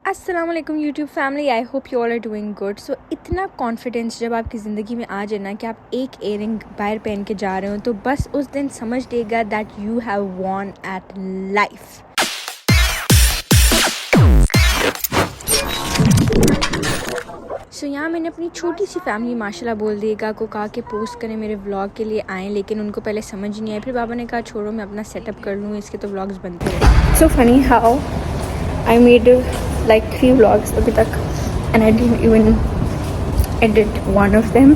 अस्सलाम वालेकुम YouTube family, I hope you all are doing good. So इतना confidence जब आपकी ज़िंदगी में आ जाए ना कि आप एक इयरिंग बाहर पहन के जा रहे हो तो बस उस दिन समझ लेगा that you have won at life. So यहाँ मैंने अपनी छोटी सी फैमिली माशाल्लाह बोल देगा को कहा कि पोस्ट करें मेरे व्लॉग के लिए आएँ, लेकिन उनको पहले समझ नहीं आया। फिर बाबा ने कहा छोड़ो मैं अपना सेटअप कर लूँ, इसके तो व्लॉग्स बनते हैं। So funny how I made like 3 vlogs अभी तक and I didn't even edit one of them।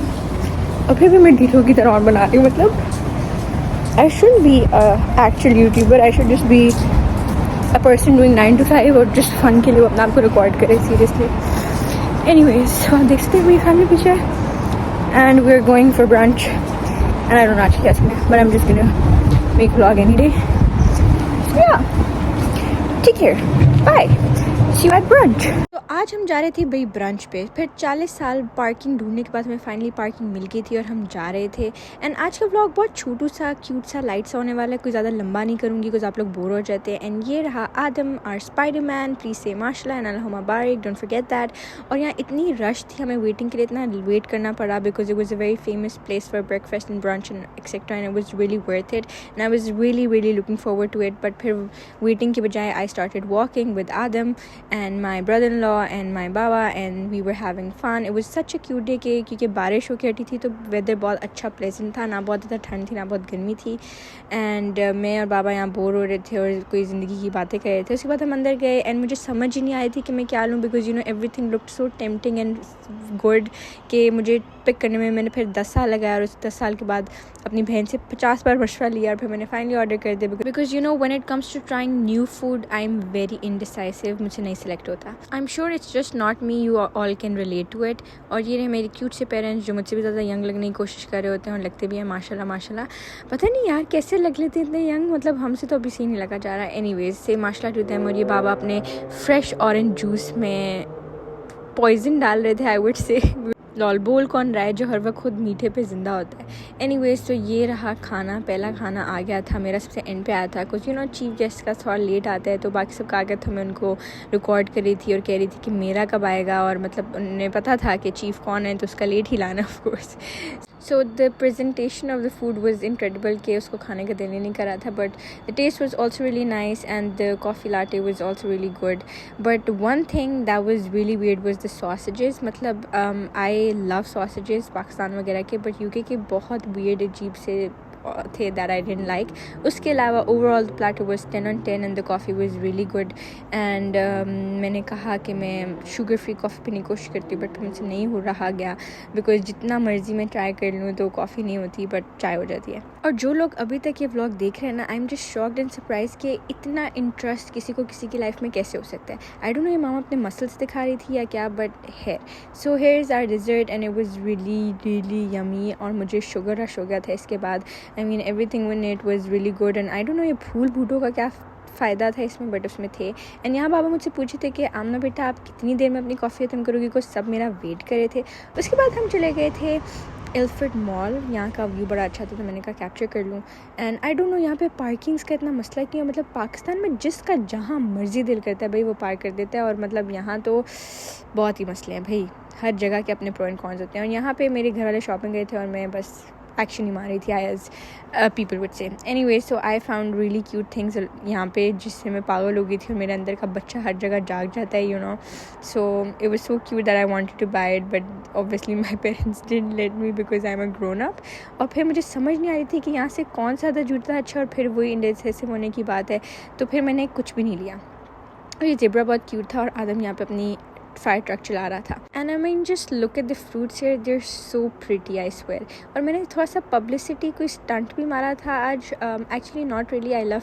और फिर भी मैं ढीठों की तरह और बना रही हूँ। मतलब I shouldn't be a actual YouTuber, I should just be a person doing 9 to 5 और just fun के लिए अपना आपको रिकॉर्ड करे seriously। Anyways, so आप देख सकते हैं मेरी फैमिली पीछे and we're going for brunch and I don't know actually क्या but I'm just gonna make vlog any day। So yeah, take care, bye, see you at brunch। तो आज हम जा रहे थे भाई ब्रंच पे। फिर 40 साल पार्किंग ढूंढने के बाद हमें फाइनली पार्किंग मिल गई थी और हम जा रहे थे। एंड आज का व्लॉग बहुत छोटू सा क्यूट सा लाइट सा होने वाला है, कोई ज़्यादा लंबा नहीं करूँगी बिकॉज आप लोग बोर हो जाते हैं। एंड ये रहा आदम आर स्पाइडरमैन, प्लीज से माशाल्लाह एंड अल्लाहुम्मा बारिक, डोंट फॉरगेट दैट। और यहाँ इतनी रश थी, हमें वेटिंग के लिए इतना वेट करना पड़ा because it was a very famous place for breakfast and brunch and etcetera and it was really worth it and I was really looking forward to it. But फिर waiting के बजाय I started walking with Adam and my brother in law and my baba and we were having fun। It was such a cute day क्योंकि बारिश होके हटी थी तो weather बहुत अच्छा प्लेजेंट था, ना बहुत ज़्यादा ठंड थी ना बहुत गर्मी थी। एंड मैं और बाबा यहाँ बोर हो रहे थे और कोई ज़िंदगी की बातें कर रहे थे। उसके बाद हम अंदर गए एंड मुझे समझ ही नहीं आई थी कि मैं क्या लूँ because you know everything looked so tempting and good कि मुझे पिक करने में मैंने फिर 10 साल लगाया और उस 10 साल के बाद अपनी बहन से 50 बार मशवरा लिया और फिर मैंने फाइनली ऑर्डर कर दिया because you know when it comes to trying new food I am very indecisive, मुझे नहीं सिलेक्ट होता। I am sure it's just not me, you all can relate to it. और ये रहे मेरे क्यूट से पेरेंट्स जो मुझसे भी ज़्यादा यंग लगने की कोशिश कर रहे होते हैं और लगते भी हैं माशाल्लाह माशाल्लाह। पता नहीं यार कैसे लग लेते हैं इतने यंग, मतलब हमसे तो अभी से नहीं लगा जा रहा है। एनीवेज से माशाल्लाह टू देम। और ये बाबा अपने फ्रेश ऑरेंज जूस में पॉइजन डाल रहे थे आई वुड से। लॉल बोल कौन रहा है जो हर वक्त खुद मीठे पे ज़िंदा होता है। एनीवेज तो ये रहा खाना, पहला खाना आ गया था, मेरा सबसे एंड पे आया था कुछ यू नो चीफ गेस्ट का थोड़ा लेट आता है तो बाकी सब का आ गया था। मैं उनको रिकॉर्ड कर रही थी और कह रही थी कि मेरा कब आएगा, और मतलब उन्हें पता था कि चीफ़ कौन है तो उसका लेट ही लाना of course. So the presentation of the food was incredible कि उसको खाने का दिल ही नहीं करा था, but the taste was also really nice and the coffee latte was also really good. But one thing that was really weird was the sausages. मतलब आई लव सॉसेजेस पाकिस्तान वगैरह के, बट यूके के बहुत वियर्ड अजीब से थे that I didn't like. उसके अलावा overall the platter was 10 on 10 and the coffee was really good. And मैंने कहा कि मैं शुगर फ्री कॉफ़ी पीने की कोशिश करती हूँ बट मुझसे नहीं हो रहा गया बिकॉज जितना मर्ज़ी मैं ट्राई कर लूँ तो कॉफ़ी नहीं होती बट चाय हो जाती है। और जो लोग अभी तक ये व्लॉग देख रहे हैं ना, I am just shocked and surprise कि इतना इंटरेस्ट किसी को किसी की लाइफ में कैसे हो सकता है। आई डोंट नो ये मामा अपने मसल्स दिखा रही थी या क्या, बट है। So here is our dessert and it was really yummy और मुझे शुगर रश हो गया था इसके बाद। I mean everything in it was really good and I don't know ये फूल बूटों का क्या फ़ायदा था इसमें, बट उसमें थे। एंड यहाँ बाबा मुझसे पूछे थे कि आमना बेटा आप कितनी देर में अपनी कॉफ़ी ख़त्म करोगी, कुछ सब मेरा वेट करे थे। उसके बाद हम चले गए थे एल्फ्रेड मॉल, यहाँ का व्यू बड़ा अच्छा था तो मैंने कहा कैप्चर कर लूँ। एंड आई डोंट नो यहाँ पे पार्किंग्स का इतना मसला नहीं है, मतलब पाकिस्तान में जिसका जहाँ मर्ज़ी दिल करता है भाई वो पार्क कर देता है, और मतलब यहाँ तो बहुत ही मसले हैं भाई, हर जगह के अपने प्रो एंड कॉन्स होते हैं। और यहाँ पे मेरे घर वाले शॉपिंग गए थे और मैं बस एक्शन ही मार रही थी as people would say. Anyway so I found really cute things यहाँ पे जिससे मैं पागल हो गई थी और मेरे अंदर का बच्चा हर जगह जाग जाता है you know. So it was so cute that I wanted to buy it but obviously my parents didn't let me because I am a grown up. और फिर मुझे समझ नहीं आ रही थी कि यहाँ से कौन सा ज़्यादा जूता अच्छा, और फिर वही इंडेसिव होने की बात है तो फिर मैंने कुछ भी नहीं लिया। और ये ज़ेब्रा बहुत क्यूट था और आदम यहाँ पे अपनी फायर ट्रक चला रहा था। And I mean just look at the fruits here, they are so pretty I swear. और मैंने थोड़ा सा पब्लिसिटी कोई स्टंट भी मारा था आज, actually not really, I love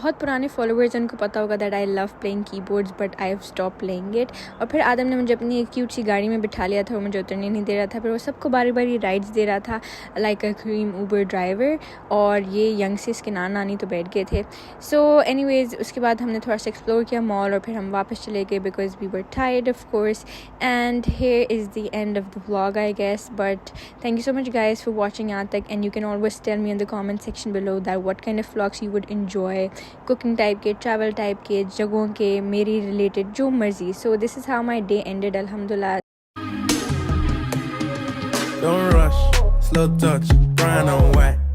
बहुत पुराने फॉलोअर्स हैं उनको पता होगा that I love playing keyboards but I have stop playing it. और फिर आदम ने मुझे अपनी एक क्यूट सी गाड़ी में बिठा लिया था और मुझे उतरने नहीं दे रहा था, फिर वो सबको बारी बारी राइड्स दे रहा था लाइक अ क्रीम ऊबर ड्राइवर, और ये यंग से इसके नानी तो बैठ गए थे। सो एनीवेज़ उसके बाद हमने थोड़ा सा एक्सप्लोर किया मॉल और फिर हम वापस चले गए because we were tired of course. And here is the end of the vlog I guess, but thank you so much guys for watching यहाँ तक। And you can always tell me in the comment section below that what kind of vlogs you would enjoy, cooking type के, travel type के, जगहों के, मेरी related, जो मर्जी। So this is how my day ended अल्हम्दुलिल्लाह। Don't rush, slow touch, grind on white.